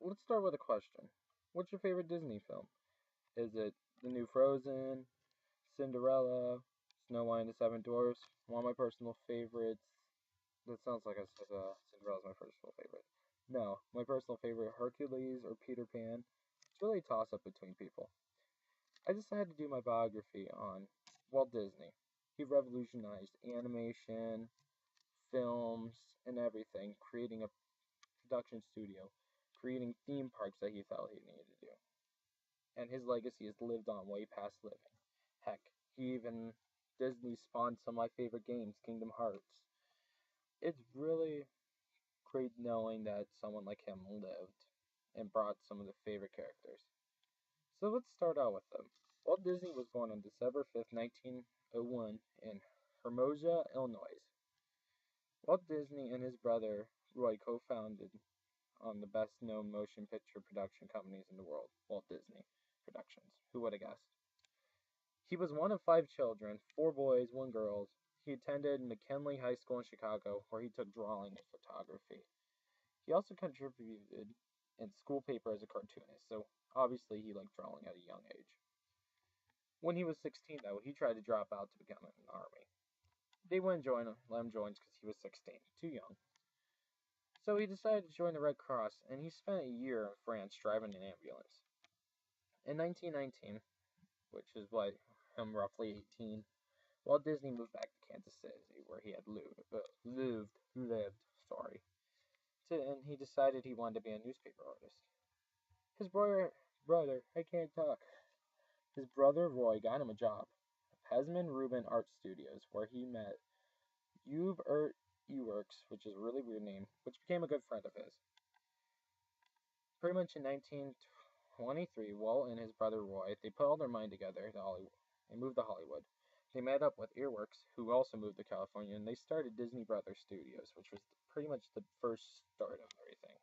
let's start with a question. What's your favorite Disney film? Is it the new Frozen, Cinderella, Snow White and the Seven Dwarfs? One of my personal favorites. That sounds like I said Cinderella's my personal favorite. No, my personal favorite, Hercules or Peter Pan. It's really a toss up between people. I decided to do my biography on Walt Disney. He revolutionized animation, films, and everything, creating a production studio, creating theme parks that he felt he needed to do. And his legacy has lived on way past living. Heck, he even Disney spawned some of my favorite games, Kingdom Hearts. It's really great knowing that someone like him lived and brought some of the favorite characters. So let's start out with them. Walt Disney was born on December 5th, 1901 in Hermosa, Illinois. Walt Disney and his brother Roy co-founded on the best-known motion picture production companies in the world, Walt Disney Productions. Who would have guessed? He was one of five children, four boys, one girl. He attended McKinley High School in Chicago, where he took drawing and photography. He also contributed in school paper as a cartoonist, so obviously he liked drawing at a young age. When he was 16, though, he tried to drop out to become an army. They wouldn't let him join because he was 16, too young. So he decided to join the Red Cross, and he spent a year in France driving an ambulance. In 1919, which is what him roughly 18, Walt Disney moved back to Kansas City, where he had lived, and he decided he wanted to be a newspaper artist. His I can't talk. His brother Roy got him a job at Pesman Rubin Art Studios, where he met Hubert Ewerks, which is a really weird name, which became a good friend of his. Pretty much in 1923, Walt and his brother Roy, they put all their mind together to Hollywood. They moved to Hollywood. They met up with Earworks, who also moved to California, and they started Disney Brothers Studios, which was pretty much the first start of everything.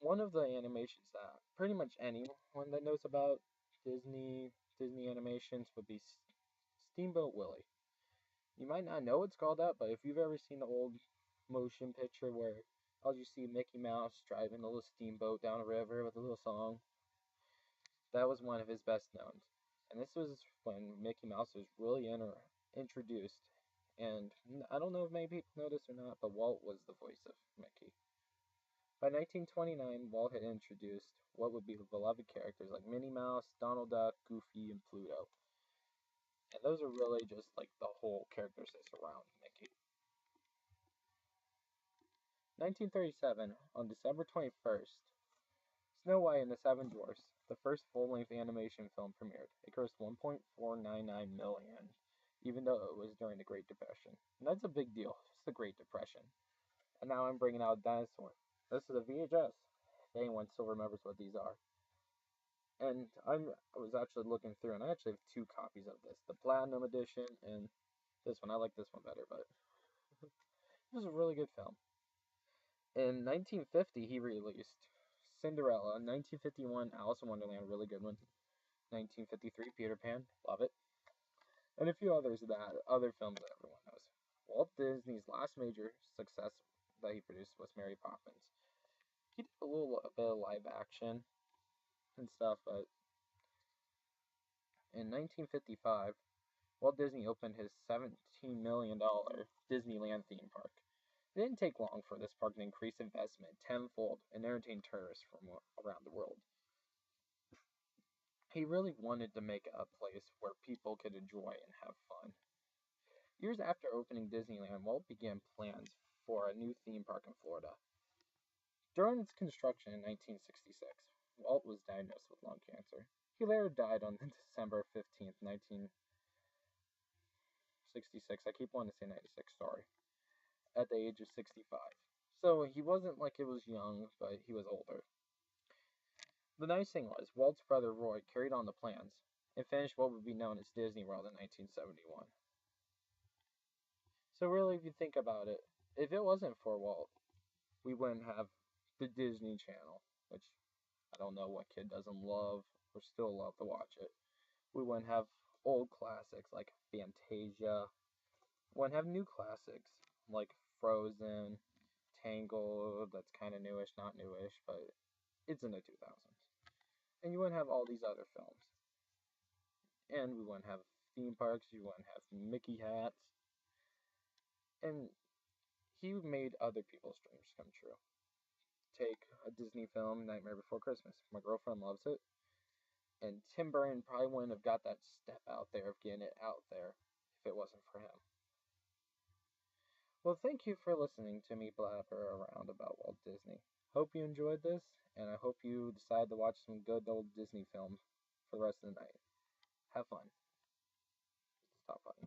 One of the animations that pretty much anyone that knows about Disney animations would be Steamboat Willie. You might not know it's called that, but if you've ever seen the old motion picture where all you see Mickey Mouse driving a little steamboat down a river with a little song, that was one of his best knowns. And this was when Mickey Mouse was really introduced. And I don't know if many people know this or not, but Walt was the voice of Mickey. By 1929, Walt had introduced what would be the beloved characters like Minnie Mouse, Donald Duck, Goofy, and Pluto. And those are really just like the whole characters that surround Mickey. 1937, on December 21st, Snow White and the Seven Dwarfs, the first full-length animation film, premiered. It grossed $1.499 million, even though it was during the Great Depression. And that's a big deal. It's the Great Depression. And now I'm bringing out a dinosaur. This is a VHS. If anyone still remembers what these are. And I was actually looking through, and I actually have two copies of this. The Platinum Edition and this one. I like this one better, but this is a really good film. In 1950, he released Cinderella. 1951, Alice in Wonderland, really good one. 1953, Peter Pan, love it. And a few others other films that everyone knows. Walt Disney's last major success that he produced was Mary Poppins. He did a bit of live action and stuff, but in 1955, Walt Disney opened his $17 million Disneyland theme park. It didn't take long for this park to increase investment tenfold and entertain tourists from around the world. He really wanted to make a place where people could enjoy and have fun. Years after opening Disneyland, Walt began plans for a new theme park in Florida. During its construction in 1966, Walt was diagnosed with lung cancer. He later died on December 15th, 1966. I keep wanting to say 96, sorry. At the age of 65. So he wasn't like it was young, but he was older. The nice thing was, Walt's brother Roy carried on the plans and finished what would be known as Disney World in 1971. So really, if you think about it, if it wasn't for Walt, we wouldn't have the Disney Channel, which I don't know what kid doesn't love or still love to watch it. We wouldn't have old classics like Fantasia. We wouldn't have new classics like Frozen, Tangled that's kind of newish, not newish, but it's in the 2000s. And you wouldn't have all these other films. And we wouldn't have theme parks, you wouldn't have Mickey hats. And he made other people's dreams come true. Take a Disney film, Nightmare Before Christmas. My girlfriend loves it. And Tim Burton probably wouldn't have got that step out there of getting it out there if it wasn't for him. Well, thank you for listening to me blabber around about Walt Disney. Hope you enjoyed this, and I hope you decide to watch some good old Disney films for the rest of the night. Have fun. Stop button.